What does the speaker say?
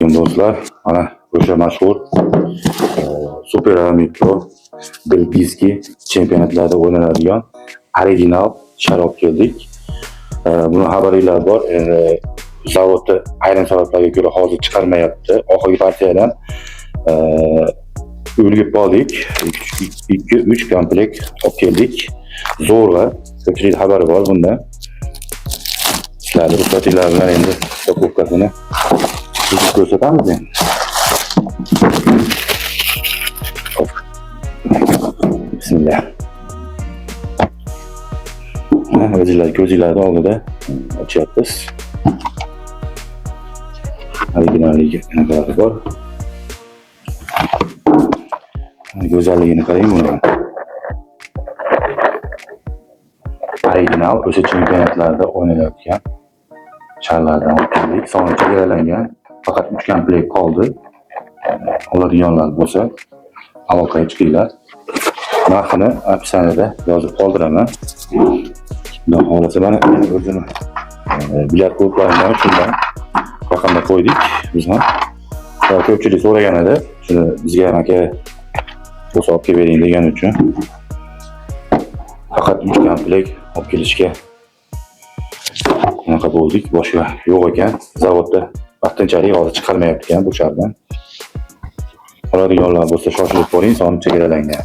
Keling do'stlar, mana o'sha mashhur Super Amigo Belgiyskiy chempionatlarda o'ynaladigan original sharob keldik. Buni xabaringlar bor. Zavodda ayrim sabablarga ko'ra hozir chiqarmayapti. Oxirgi partiyadan o'rgib qoldik. 2-3 komplekt olib keldik. Zo'rg'a ko'pchilik xabari bor bunda. Sizlarga ruxsatinglar bilan endi упаковкасini tuzib ko'rsatamiz endi. Bismillah. O'zinglar ko'zinglarning oldida ochyapmiz. Originalligi aniqlari bor. Go'zalligini qarang buni. Original o'sha chempionatlarda o'ynalayotgan sharlardan olib soni chegaralangan. Faqat 3 komplekt qoldi. Oladiganlar bo'lsa aloqaga chiqinglar. Narxini opsiyada yozib qoldiraman. Xudo xolasa mana o'zini bilet ko'plaridan shundan raqamga qo'ydik biz ham. Ko'pchilik so'ragan edi, shuni bizga ham aka bo'lsa olib kelib bering degan uchun faqat 3 komplekt olib kelishga bunaqa bo'ldik. Boshqa yo'q ekan. Zavodda vaqtinchalik hozir chiqarmayapti ekan bu shardan. Oladiganlar bo'lsa shoshilib qo'ying, soni chegaralangan.